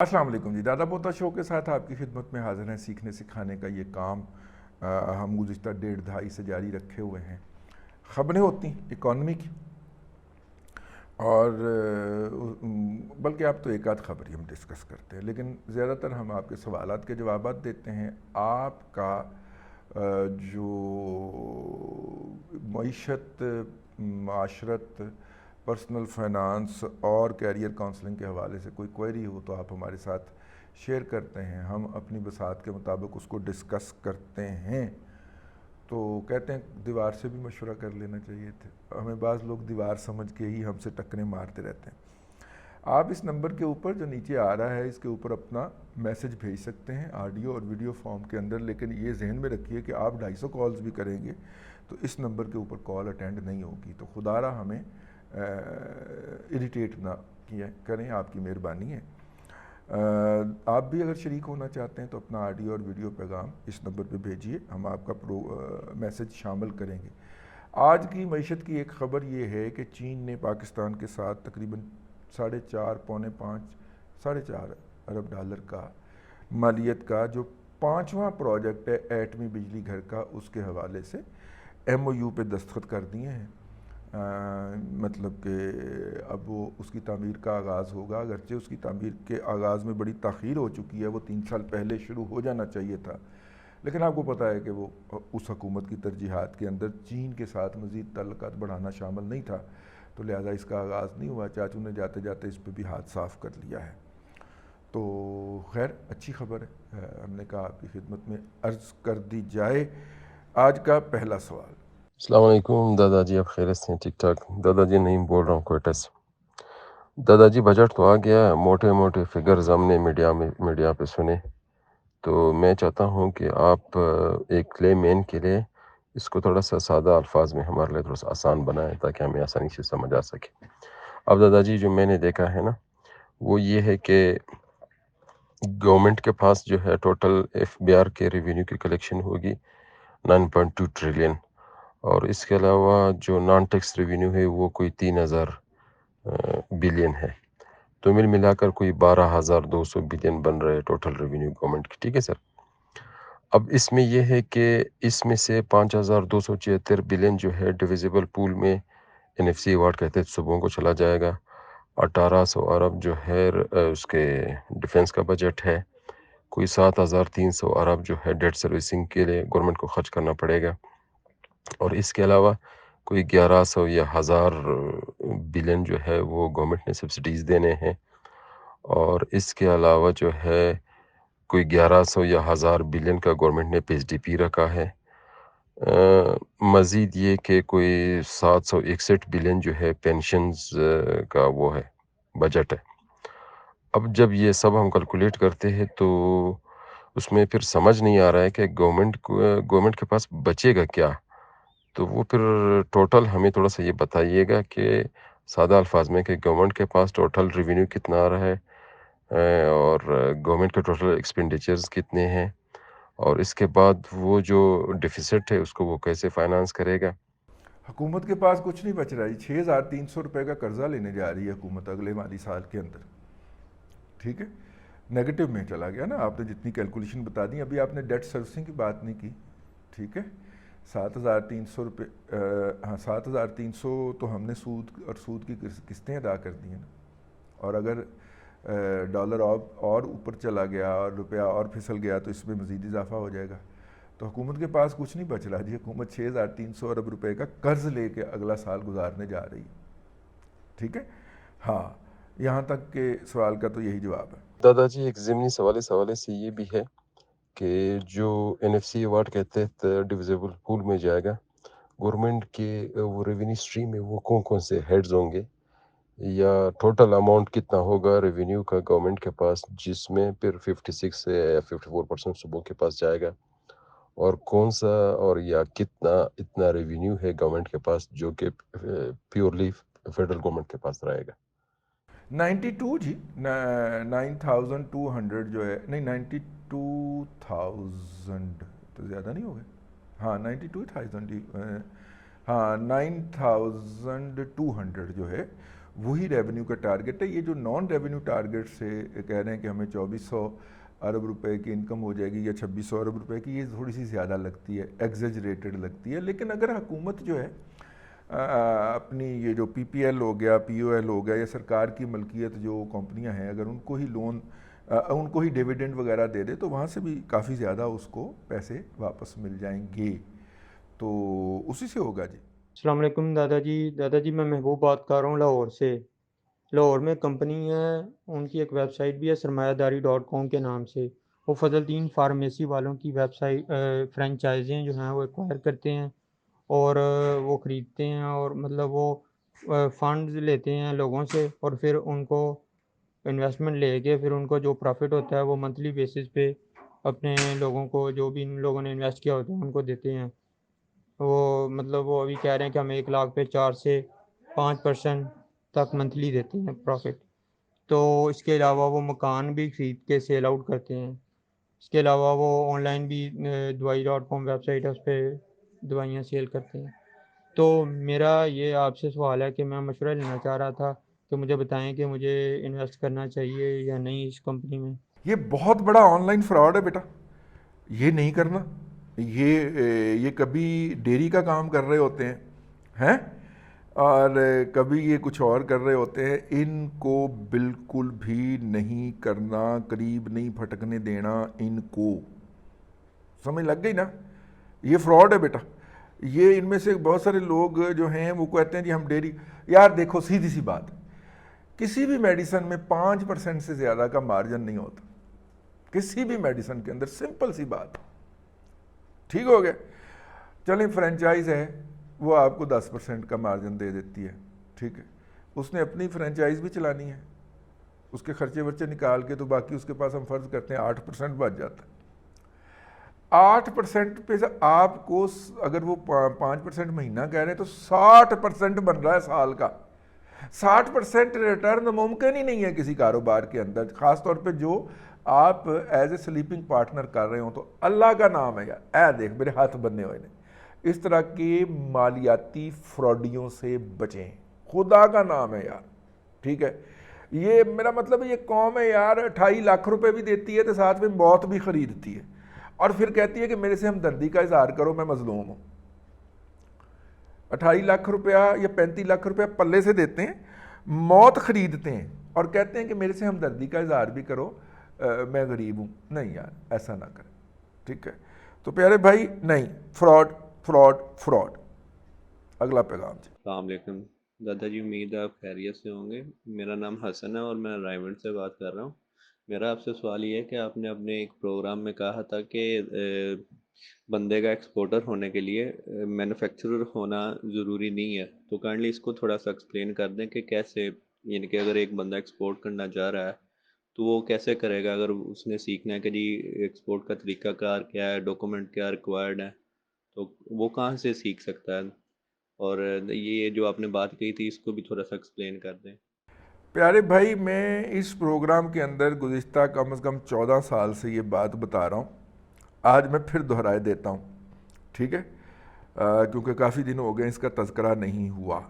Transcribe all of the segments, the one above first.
السلام علیکم جی، دادا پوتا شو کے ساتھ آپ کی خدمت میں حاضر ہیں۔ سیکھنے سکھانے کا یہ کام ہم گزشتہ 1.5 سے جاری رکھے ہوئے ہیں۔ خبریں ہوتی ہیں اکانومی کی، اور بلکہ آپ تو ایک آدھ خبر ہی ہم ڈسکس کرتے ہیں، لیکن زیادہ تر ہم آپ کے سوالات کے جوابات دیتے ہیں۔ آپ کا جو معیشت، معاشرت، پرسنل فائنانس اور کیریئر کاؤنسلنگ کے حوالے سے کوئی کوئری ہو تو آپ ہمارے ساتھ شیئر کرتے ہیں، ہم اپنی بساط کے مطابق اس کو ڈسکس کرتے ہیں۔ تو کہتے ہیں دیوار سے بھی مشورہ کر لینا چاہیے تھے، ہمیں بعض لوگ دیوار سمجھ کے ہی ہم سے ٹکریں مارتے رہتے ہیں۔ آپ اس نمبر کے اوپر جو نیچے آ رہا ہے اس کے اوپر اپنا میسج بھیج سکتے ہیں آڈیو اور ویڈیو فارم کے اندر، لیکن یہ ذہن میں رکھیے کہ آپ 250 کالز بھی کریں گے تو اس نمبر کے اوپر کال اٹینڈ نہیں ہوگی، تو خدا را ہمیں اریٹیٹ نہ کیا کریں، آپ کی مہربانی ہے۔ آپ بھی اگر شریک ہونا چاہتے ہیں تو اپنا آڈیو اور ویڈیو پیغام اس نمبر پہ بھیجیے، ہم آپ کا میسج شامل کریں گے۔ آج کی معیشت کی ایک خبر یہ ہے کہ چین نے پاکستان کے ساتھ تقریباً 4.5 ارب ڈالر کا مالیت کا جو 5واں پروجیکٹ ہے ایٹمی بجلی گھر کا، اس کے حوالے سے ایم او یو پہ دستخط کر دیے ہیں۔ مطلب کہ اب وہ اس کی تعمیر کا آغاز ہوگا، اگرچہ اس کی تعمیر کے آغاز میں بڑی تاخیر ہو چکی ہے، وہ 3 سال پہلے شروع ہو جانا چاہیے تھا، لیکن آپ کو پتہ ہے کہ وہ اس حکومت کی ترجیحات کے اندر چین کے ساتھ مزید تعلقات بڑھانا شامل نہیں تھا، تو لہٰذا اس کا آغاز نہیں ہوا۔ چاچو نے جاتے جاتے اس پہ بھی ہاتھ صاف کر لیا ہے، تو خیر اچھی خبر ہے، ہم نے کہا آپ کی خدمت میں عرض کر دی جائے۔ آج کا پہلا سوال۔ السلام علیکم دادا جی، آپ خیریت سے ہیں؟ ٹھیک ٹھاک دادا جی؟ نہیں بول رہا ہوں کوئٹہ سے۔ دادا جی بجٹ تو آ گیا ہے، موٹے موٹے فگرز ہم نے میڈیا پہ سنے، تو میں چاہتا ہوں کہ آپ ایک لے مین کے لیے اس کو تھوڑا سا سادہ الفاظ میں ہمارے لیے تھوڑا سا آسان بنائیں تاکہ ہمیں آسانی سے سمجھ آ سکے۔ اب دادا جی جو میں نے دیکھا ہے نا، وہ یہ ہے کہ گورنمنٹ کے پاس جو ہے ٹوٹل ایف بی آر کے ریونیو کی کلیکشن ہوگی 9.2 ٹریلین، اور اس کے علاوہ جو نان ٹیکس ریونیو ہے وہ کوئی 3000 بلین ہے، تو ملا کر کوئی 12,200 بلین بن رہے ٹوٹل ریونیو گورنمنٹ کی۔ ٹھیک ہے سر؟ اب اس میں یہ ہے کہ اس میں سے 5,276 بلین جو ہے ڈویزیبل پول میں NFC ایوارڈ کے تحت صوبوں کو چلا جائے گا۔ 1,800 ارب جو ہے اس کے ڈیفنس کا بجٹ ہے۔ کوئی 7,300 ارب جو ہے ڈیٹ سروسنگ کے لیے گورنمنٹ کو خرچ کرنا پڑے گا، اور اس کے علاوہ کوئی 1,100 یا 1,000 بلین جو ہے وہ گورنمنٹ نے سبسڈیز دینے ہیں، اور اس کے علاوہ جو ہے کوئی 1,100 یا 1,000 بلین کا گورنمنٹ نے PSDP رکھا ہے۔ مزید یہ کہ کوئی 761 بلین جو ہے پینشنز کا وہ ہے بجٹ ہے۔ اب جب یہ سب ہم کیلکولیٹ کرتے ہیں تو اس میں پھر سمجھ نہیں آ رہا ہے کہ گورنمنٹ کے پاس بچے گا کیا، تو وہ پھر ٹوٹل ہمیں تھوڑا سا یہ بتائیے گا کہ سادہ الفاظ میں کہ گورنمنٹ کے پاس ٹوٹل ریونیو کتنا آ رہا ہے، اور گورنمنٹ کے ٹوٹل ایکسپینڈیچرز کتنے ہیں، اور اس کے بعد وہ جو ڈیفیسٹ ہے اس کو وہ کیسے فائنانس کرے گا۔ حکومت کے پاس کچھ نہیں بچ رہا ہے، 6,300 روپے کا قرضہ لینے جا رہی ہے حکومت اگلے مالی سال کے اندر۔ ٹھیک ہے، نیگیٹو میں چلا گیا نا، آپ نے جتنی کیلکولیشن بتا دی۔ ابھی آپ نے ڈیٹ سروسنگ کی بات نہیں کی، ٹھیک ہے۔ 7,300 روپے، ہاں 7,300 تو ہم نے سود کی قسطیں ادا کر دی ہیں نا، اور اگر ڈالر اور اوپر چلا گیا اور روپیہ اور پھسل گیا تو اس میں مزید اضافہ ہو جائے گا، تو حکومت کے پاس کچھ نہیں بچ رہا جی۔ حکومت 6,300 ارب روپے کا قرض لے کے اگلا سال گزارنے جا رہی ہے، ٹھیک ہے۔ ہاں، یہاں تک کے سوال کا تو یہی جواب ہے۔ دادا جی ایک ضمنی سوالے سے یہ بھی ہے کہ جو NFC ایوارڈ کے تحت ڈویزیبل پول میں جائے گا، گورنمنٹ کے وہ ریونیو اسٹریم میں وہ کون سے ہیڈز ہوں گے، یا ٹوٹل اماؤنٹ کتنا ہوگا ریونیو کا گورنمنٹ کے پاس، جس میں پھر 56 سے 54% صوبوں کے پاس جائے گا، اور کون سا اور یا کتنا اتنا ریونیو ہے گورنمنٹ کے پاس جو کہ پیورلی فیڈرل گورنمنٹ کے پاس رہے گا۔ 92 جی، 9,200 جو ہے، نہیں 92,000 تو زیادہ نہیں ہو گئے، ہاں 92,000 ہاں 9,200 جو ہے وہی ریونیو کا ٹارگٹ ہے. یہ جو نان ریونیو ٹارگٹ سے کہہ رہے ہیں کہ ہمیں 2400 ارب روپے کی انکم ہو جائے گی یا 2600 ارب روپے کی, یہ تھوڑی سی زیادہ لگتی ہے, ایگزیجریٹڈ لگتی ہے. لیکن اگر حکومت جو ہے اپنی یہ جو پی پی ایل ہو گیا, پی او ایل ہو گیا, یا سرکار کی ملکیت جو کمپنیاں ہیں, اگر ان کو ہی لون, ان کو ہی ڈیویڈنڈ وغیرہ دے دے تو وہاں سے بھی کافی زیادہ اس کو پیسے واپس مل جائیں گے. تو اسی سے ہوگا جی. السلام علیکم دادا جی. دادا جی میں محبوب بات کر رہا ہوں لاہور سے. لاہور میں کمپنی ہے, ان کی ایک ویب سائٹ بھی ہے سرمایہ داری .com کے نام سے. وہ فضل الدین فارمیسی والوں کی ویب سائٹ فرینچائزیں جو ہیں وہ ایکوائر کرتے ہیں اور وہ خریدتے ہیں, اور مطلب وہ فنڈز لیتے ہیں لوگوں سے, اور پھر ان کو انویسٹمنٹ لے کے پھر ان کو جو پروفٹ ہوتا ہے وہ منتھلی بیسس پہ اپنے لوگوں کو, جو بھی ان لوگوں نے انویسٹ کیا ہوتا ہے ان کو دیتے ہیں. وہ مطلب وہ ابھی کہہ رہے ہیں کہ ہم 1 لاکھ پہ 4 سے 5% تک منتھلی دیتے ہیں پروفٹ. تو اس کے علاوہ وہ مکان بھی خرید کے سیل آؤٹ کرتے ہیں. اس کے علاوہ وہ آن لائن بھی دوائی .com ویب سائٹ ہے, اس پہ دوائیاں سیل کرتے ہیں. تو میرا یہ آپ سے سوال ہے کہ میں مشورہ لینا چاہ رہا تھا کہ مجھے بتائیں کہ مجھے انویسٹ کرنا چاہیے یا نہیں اس کمپنی میں. یہ بہت بڑا آن لائن فراڈ ہے بیٹا, یہ نہیں کرنا. یہ کبھی ڈیری کا کام کر رہے ہوتے ہیں اور کبھی یہ کچھ اور کر رہے ہوتے ہیں. ان کو بالکل بھی نہیں کرنا, قریب نہیں پھٹکنے دینا ان کو. سمجھ لگ گئی نا؟ یہ فراڈ ہے بیٹا. یہ ان میں سے بہت سارے لوگ جو ہیں وہ کہتے ہیں جی ہم ڈیری. یار دیکھو سیدھی سی بات, کسی بھی میڈیسن میں 5% سے زیادہ کا مارجن نہیں ہوتا, کسی بھی میڈیسن کے اندر. سمپل سی بات, ٹھیک ہو گیا. چلیں فرینچائز ہے, وہ آپ کو 10% کا مارجن دے دیتی ہے, ٹھیک ہے. اس نے اپنی فرینچائز بھی چلانی ہے, اس کے خرچے ورچے نکال کے تو باقی اس کے پاس ہم فرض کرتے ہیں 8% بچ جاتا ہے. 8% پہ سے آپ کو اگر وہ 5% مہینہ کہہ رہے ہیں تو 60% بن رہا ہے سال کا. 60% ریٹرن ممکن ہی نہیں ہے کسی کاروبار کے اندر, خاص طور پہ جو آپ ایز اے سلیپنگ پارٹنر کر رہے ہوں. تو اللہ کا نام ہے یار, اے دیکھ میرے ہاتھ بننے ہوئے نے, اس طرح کے مالیاتی فراڈیوں سے بچیں, خدا کا نام ہے یار, ٹھیک ہے. یہ میرا مطلب یہ قوم ہے یار 28 لاکھ روپے بھی دیتی ہے تو ساتھ میں موت بھی خریدتی ہے, اور پھر کہتی ہے کہ میرے سے ہمدردی کا اظہار کرو, میں مظلوم ہوں. 28 لاکھ روپیہ یا 35 لاکھ روپیہ پلے سے دیتے ہیں, موت خریدتے ہیں, اور کہتے ہیں کہ میرے سے ہمدردی کا اظہار بھی کرو, میں غریب ہوں. نہیں یار, ایسا نہ کریں, ٹھیک ہے. تو پیارے بھائی نہیں, فراڈ فراڈ فراڈ. اگلا پیغام جی. السلام علیکم دادا جی, امید ہے آپ خیریت سے ہوں گے. میرا نام حسن ہے اور میں رائمنڈ سے بات کر رہا ہوں. میرا آپ سے سوال یہ ہے کہ آپ نے اپنے ایک پروگرام میں کہا تھا کہ بندے کا ایکسپورٹر ہونے کے لیے مینوفیکچرر ہونا ضروری نہیں ہے. تو کائنڈلی اس کو تھوڑا سا ایکسپلین کر دیں کہ کیسے, یعنی کہ اگر ایک بندہ ایکسپورٹ کرنا چاہ رہا ہے تو وہ کیسے کرے گا, اگر اس نے سیکھنا ہے کہ جی ایکسپورٹ کا طریقہ کار کیا ہے, ڈاکومنٹ کیا ریکوائرڈ ہے, تو وہ کہاں سے سیکھ سکتا ہے. اور یہ جو آپ نے بات کہی تھی اس کو بھی تھوڑا سا ایکسپلین کر دیں. پیارے بھائی, میں اس پروگرام کے اندر گزشتہ کم از کم 14 سال سے یہ بات بتا رہا ہوں, آج میں پھر دہرائے دیتا ہوں, ٹھیک ہے, کیونکہ کافی دن ہو گئے اس کا تذکرہ نہیں ہوا.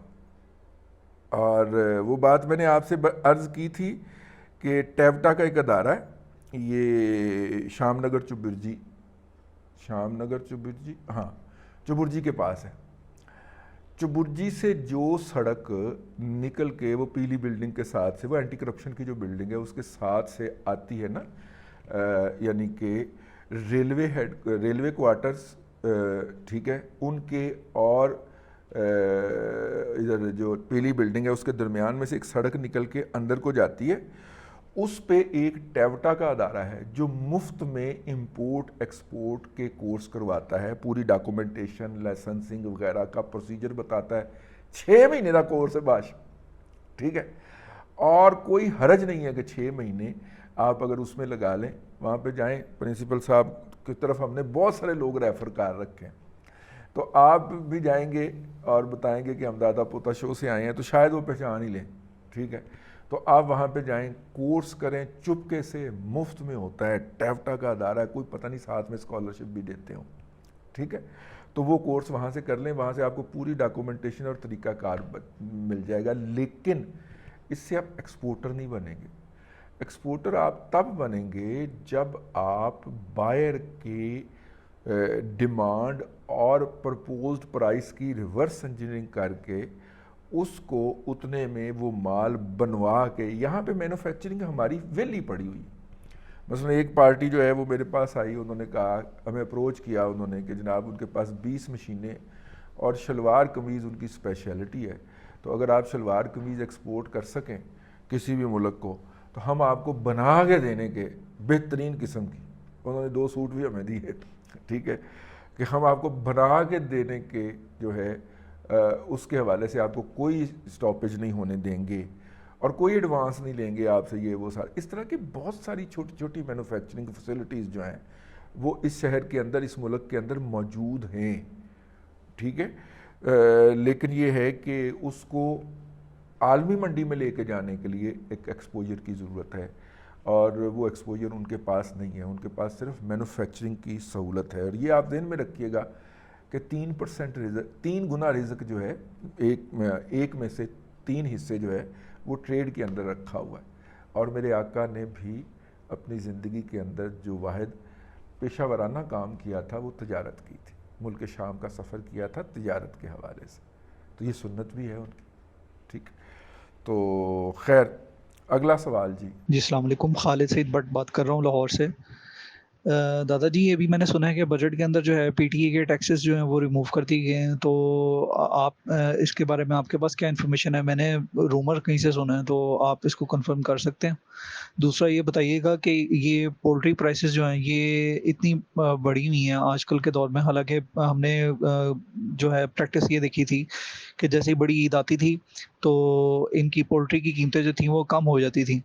اور وہ بات میں نے آپ سے عرض کی تھی کہ ٹیوٹا کا ایک ادارہ ہے, یہ شام نگر چبرجی, ہاں چبرجی کے پاس ہے. چبرجی سے جو سڑک نکل کے وہ پیلی بلڈنگ کے ساتھ سے, وہ اینٹی کرپشن کی جو بلڈنگ ہے اس کے ساتھ سے آتی ہے نا, یعنی کہ ریلوے کوارٹرز, ٹھیک ہے, ان کے اور ادھر جو پیلی بلڈنگ ہے اس کے درمیان میں سے ایک سڑک نکل کے اندر کو جاتی ہے. اس پہ ایک ٹیوٹا کا ادارہ ہے جو مفت میں امپورٹ ایکسپورٹ کے کورس کرواتا ہے, پوری ڈاکومنٹیشن, لائسنسنگ وغیرہ کا پروسیجر بتاتا ہے. 6 مہینے کا کورس ہے باش, ٹھیک ہے. اور کوئی حرج نہیں ہے کہ 6 مہینے آپ اگر اس میں لگا لیں. وہاں پہ جائیں, پرنسپل صاحب کی طرف ہم نے بہت سارے لوگ ریفر کر رکھے ہیں, تو آپ بھی جائیں گے اور بتائیں گے کہ ہم دادا پوتا شو سے آئے ہیں, تو شاید وہ پہچان ہی لیں, ٹھیک ہے. تو آپ وہاں پہ جائیں, کورس کریں, چپکے سے, مفت میں ہوتا ہے, ٹیوٹا کا ادارہ ہے, کوئی پتہ نہیں ساتھ میں اسکالرشپ بھی دیتے ہوں, ٹھیک ہے. تو وہ کورس وہاں سے کر لیں, وہاں سے آپ کو پوری ڈاکومنٹیشن اور طریقہ کار مل جائے گا. لیکن اس سے آپ ایکسپورٹر نہیں بنیں گے. ایکسپورٹر آپ تب بنیں گے جب آپ بائر کی ڈیمانڈ اور پرپوزڈ پرائس کی ریورس انجینئرنگ کر کے اس کو اتنے میں وہ مال بنوا کے. یہاں پہ مینوفیکچرنگ ہماری ویلی پڑی ہوئی. مثلا ایک پارٹی جو ہے وہ میرے پاس آئی, انہوں نے کہا, ہمیں اپروچ کیا انہوں نے کہ جناب ان کے پاس 20 مشینیں اور شلوار قمیض ان کی اسپیشلٹی ہے, تو اگر آپ شلوار قمیض ایکسپورٹ کر سکیں کسی بھی ملک کو تو ہم آپ کو بنا کے دینے کے بہترین قسم کی, انہوں نے 2 سوٹ بھی ہمیں دیے, ٹھیک ہے, کہ ہم آپ کو بنا کے دینے کے جو ہے اس کے حوالے سے آپ کو کوئی سٹاپیج نہیں ہونے دیں گے اور کوئی ایڈوانس نہیں لیں گے آپ سے, یہ وہ سارے اس طرح کی بہت ساری چھوٹی چھوٹی مینوفیکچرنگ فیسلٹیز جو ہیں وہ اس شہر کے اندر, اس ملک کے اندر موجود ہیں, ٹھیک ہے. لیکن یہ ہے کہ اس کو عالمی منڈی میں لے کے جانے کے لیے ایک ایکسپوجر کی ضرورت ہے, اور وہ ایکسپوجر ان کے پاس نہیں ہے. ان کے پاس صرف مینوفیکچرنگ کی سہولت ہے. اور یہ آپ ذہن میں رکھیے گا کہ 3% رزق, 3 گنا رزق جو ہے ایک میں سے 3 حصے جو ہے وہ ٹریڈ کے اندر رکھا ہوا ہے. اور میرے آقا نے بھی اپنی زندگی کے اندر جو واحد پیشہ ورانہ کام کیا تھا وہ تجارت کی تھی. ملک شام کا سفر کیا تھا تجارت کے حوالے سے, تو یہ سنت بھی ہے ان کی, ٹھیک. تو خیر, اگلا سوال جی. السلام علیکم. خالد سعید بٹ بات کر رہا ہوں لاہور سے. دادا جی, ابھی میں نے سنا ہے کہ بجٹ کے اندر جو ہے پی ٹی اے کے ٹیکسز جو ہیں وہ ریموو کر دی گئے ہیں, تو آپ اس کے بارے میں آپ کے پاس کیا انفارمیشن ہے؟ میں نے رومر کہیں سے سنا ہے, تو آپ اس کو کنفرم کر سکتے ہیں. دوسرا یہ بتائیے گا کہ یہ پولٹری پرائسز جو ہیں یہ اتنی بڑھی ہوئی ہیں آج کل کے دور میں, حالانکہ ہم نے جو ہے پریکٹس یہ دیکھی تھی کہ جیسے ہی بڑی عید آتی تھی تو ان کی پولٹری کی قیمتیں جو تھیں وہ کم ہو جاتی تھیں.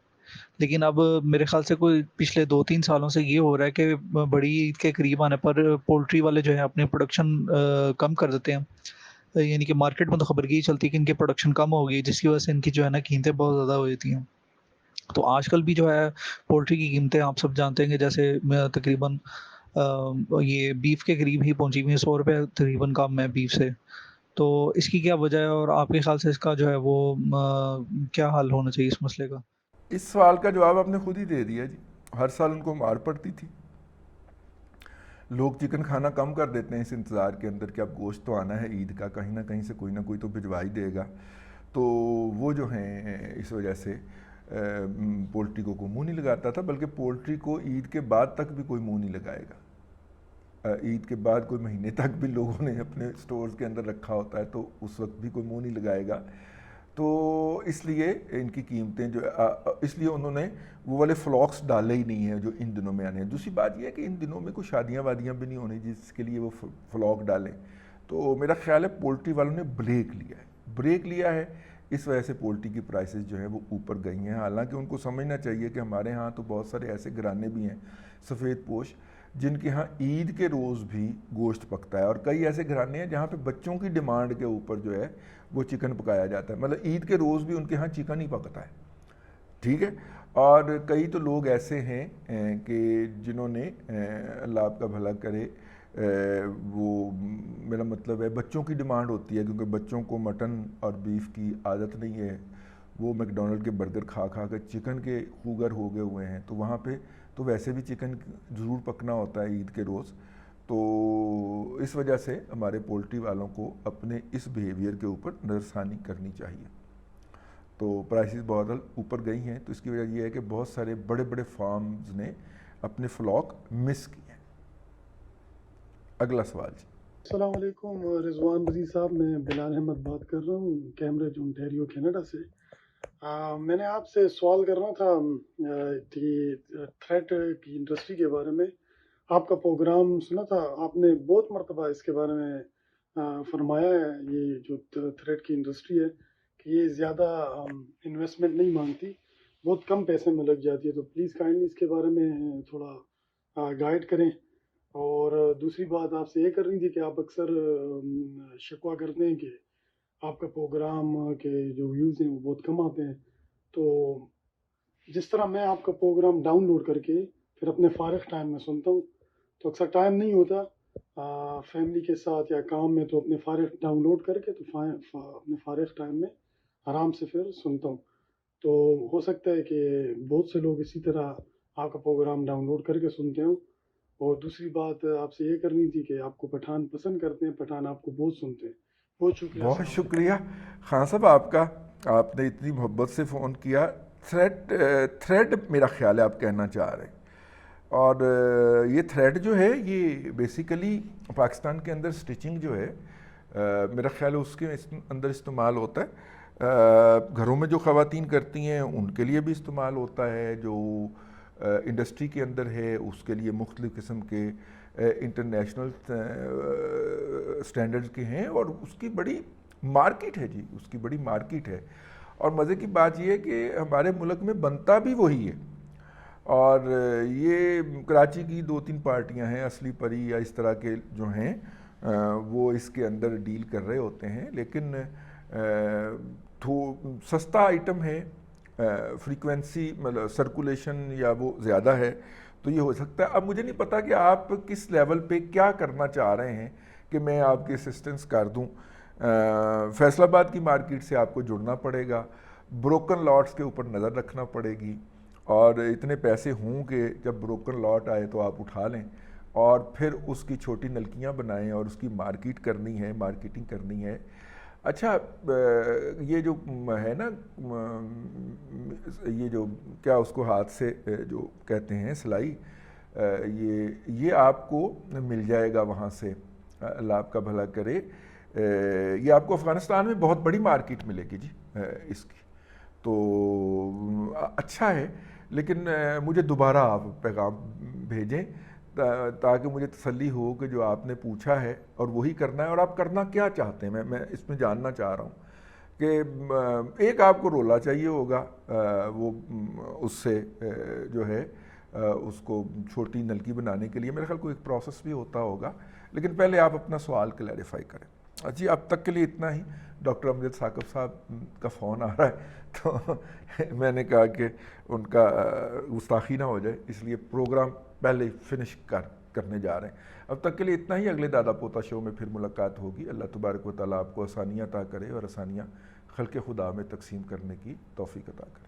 لیکن اب میرے خیال سے کوئی پچھلے 2-3 سالوں سے یہ ہو رہا ہے کہ بڑی عید کے قریب آنے پر پولٹری والے جو ہے اپنے پروڈکشن کم کر دیتے ہیں, یعنی کہ مارکیٹ میں تو خبر کی چلتی ہے کہ ان کی پروڈکشن کم ہو گئی, جس کی وجہ سے ان کی جو ہے نا قیمتیں بہت زیادہ ہو جاتی ہیں. تو آج کل بھی جو ہے پولٹری کی قیمتیں آپ سب جانتے ہیں کہ جیسے تقریباً یہ بیف کے قریب ہی پہنچی ہوئی ہیں, 100 روپے تقریباً کم ہے بیف سے. تو اس کی کیا وجہ ہے, اور آپ کے خیال سے اس کا جو ہے وہ کیا حل ہونا چاہیے اس مسئلے کا؟ اس سوال کا جواب آپ نے خود ہی دے دیا جی. ہر سال ان کو مار پڑتی تھی. لوگ چکن کھانا کم کر دیتے ہیں اس انتظار کے اندر کہ اب گوشت تو آنا ہے عید کا, کہیں نہ کہیں سے کوئی نہ کوئی تو بھجوا ہی دے گا. تو وہ جو ہیں اس وجہ سے پولٹری کو کوئی منہ نہیں لگاتا تھا, بلکہ پولٹری کو عید کے بعد تک بھی کوئی منہ نہیں لگائے گا. عید کے بعد کوئی مہینے تک بھی لوگوں نے اپنے سٹورز کے اندر رکھا ہوتا ہے تو اس وقت بھی کوئی منہ نہیں لگائے گا. تو اس لیے ان کی قیمتیں جو اس لیے انہوں نے وہ والے فلاکس ڈالے ہی نہیں ہیں جو ان دنوں میں آنے ہیں. دوسری بات یہ ہے کہ ان دنوں میں کوئی شادیاں وادیاں بھی نہیں ہونی جس کے لیے وہ فلاک ڈالیں. تو میرا خیال ہے پولٹری والوں نے بریک لیا ہے, اس وجہ سے پولٹری کی پرائسز جو ہیں وہ اوپر گئی ہیں. حالانکہ ان کو سمجھنا چاہیے کہ ہمارے ہاں تو بہت سارے ایسے گھرانے بھی ہیں سفید پوش جن کے ہاں عید کے روز بھی گوشت پکتا ہے, اور کئی ایسے گھرانے ہیں جہاں پہ بچوں کی ڈیمانڈ کے اوپر جو ہے وہ چکن پکایا جاتا ہے. مطلب عید کے روز بھی ان کے ہاں چکن ہی پکتا ہے, ٹھیک ہے. اور کئی تو لوگ ایسے ہیں کہ جنہوں نے اللہ آپ کا بھلا کرے, وہ میرا مطلب ہے بچوں کی ڈیمانڈ ہوتی ہے, کیونکہ بچوں کو مٹن اور بیف کی عادت نہیں ہے, وہ میک ڈونلڈ کے برگر کھا کے چکن کے خوگر ہو گئے ہوئے ہیں. تو وہاں پہ تو ویسے بھی چکن ضرور پکنا ہوتا ہے عید کے روز. تو اس وجہ سے ہمارے پولٹری والوں کو اپنے اس بیہیویئر کے اوپر نظر ثانی کرنی چاہیے. تو پرائسز بہت اوپر گئی ہیں, تو اس کی وجہ یہ ہے کہ بہت سارے بڑے بڑے فارمز نے اپنے فلاک مس کیے ہیں. اگلا سوال جی. السلام علیکم رضوان وزیر صاحب, میں بلال احمد بات کر رہا ہوں کیمبرج اونٹیریو کینیڈا سے. میں نے آپ سے سوال کرنا تھا تھریڈ کی انڈسٹری کے بارے میں. آپ کا پروگرام سنا تھا, آپ نے بہت مرتبہ اس کے بارے میں فرمایا ہے, یہ جو تھریڈ کی انڈسٹری ہے کہ یہ زیادہ انویسٹمنٹ نہیں مانگتی, بہت کم پیسے میں لگ جاتی ہے. تو پلیز کائنڈلی اس کے بارے میں تھوڑا گائیڈ کریں. اور دوسری بات آپ سے یہ کرنی تھی کہ آپ اکثر شکوہ کرتے ہیں کہ آپ کا پروگرام کے جو ویوز ہیں وہ بہت کم آتے ہیں. تو جس طرح میں آپ کا پروگرام ڈاؤن لوڈ کر کے پھر اپنے فارغ ٹائم میں سنتا ہوں, تو اکثر ٹائم نہیں ہوتا فیملی کے ساتھ یا کام میں, تو اپنے فارغ ڈاؤن لوڈ کر کے تو اپنے فارغ ٹائم میں آرام سے پھر سنتا ہوں. تو ہو سکتا ہے کہ بہت سے لوگ اسی طرح آپ کا پروگرام ڈاؤن لوڈ کر کے سنتے ہوں. اور دوسری بات آپ سے یہ کرنی تھی کہ آپ کو پٹھان پسند کرتے ہیں, پٹھان آپ کو بہت سنتے ہیں. بہت شکریہ. بہت السلام علیکم. شکریہ خان صاحب آپ کا, آپ نے اتنی محبت سے فون کیا. تھریڈ میرا خیال ہے آپ کہنا چاہ رہے ہیں, اور یہ تھریڈ جو ہے یہ بیسیکلی پاکستان کے اندر سٹچنگ جو ہے میرا خیال ہے اس کے اندر استعمال ہوتا ہے. گھروں میں جو خواتین کرتی ہیں ان کے لیے بھی استعمال ہوتا ہے, جو انڈسٹری کے اندر ہے اس کے لیے مختلف قسم کے انٹرنیشنل سٹینڈرڈ کے ہیں, اور اس کی بڑی مارکیٹ ہے جی, اس کی بڑی مارکیٹ ہے. اور مزے کی بات یہ ہے کہ ہمارے ملک میں بنتا بھی وہی ہے, اور یہ کراچی کی 2-3 پارٹیاں ہیں اصلی پری یا اس طرح کے جو ہیں وہ اس کے اندر ڈیل کر رہے ہوتے ہیں, لیکن سستا آئٹم ہے, فریکوینسی مطلب سرکولیشن یا وہ زیادہ ہے, تو یہ ہو سکتا ہے. اب مجھے نہیں پتا کہ آپ کس لیول پہ کیا کرنا چاہ رہے ہیں کہ میں آپ کی اسسٹنس کر دوں. فیصل آباد کی مارکیٹ سے آپ کو جڑنا پڑے گا, بروکن لاٹس کے اوپر نظر رکھنا پڑے گی, اور اتنے پیسے ہوں کہ جب بروکن لاٹ آئے تو آپ اٹھا لیں, اور پھر اس کی چھوٹی نلکیاں بنائیں اور اس کی مارکیٹ کرنی ہے, مارکیٹنگ کرنی ہے. اچھا یہ جو ہے نا یہ جو کیا اس کو ہاتھ سے جو کہتے ہیں سلائی, یہ آپ کو مل جائے گا وہاں سے, اللہ آپ کا بھلا کرے. یہ آپ کو افغانستان میں بہت بڑی مارکیٹ ملے گی جی اس کی, تو اچھا ہے. لیکن مجھے دوبارہ آپ پیغام بھیجیں تاکہ مجھے تسلی ہو کہ جو آپ نے پوچھا ہے اور وہی کرنا ہے, اور آپ کرنا کیا چاہتے ہیں. میں اس میں جاننا چاہ رہا ہوں کہ ایک آپ کو رولا چاہیے ہوگا, وہ اس سے جو ہے اس کو چھوٹی نلکی بنانے کے لیے میرے خیال کوئی ایک پروسیس بھی ہوتا ہوگا, لیکن پہلے آپ اپنا سوال کلیریفائی کریں. جی اب تک کے لیے اتنا ہی. ڈاکٹر امجد ثاقب صاحب کا فون آ رہا ہے تو میں نے کہا کہ ان کا گستاخی نہ ہو جائے, اس لیے پروگرام پہلے فنش کرنے جا رہے ہیں. اب تک کے لیے اتنا ہی. اگلے دادا پوتا شو میں پھر ملاقات ہوگی. اللہ تبارک و تعالیٰ آپ کو آسانیاں عطا کرے اور آسانیاں خلق خدا میں تقسیم کرنے کی توفیق عطا کرے.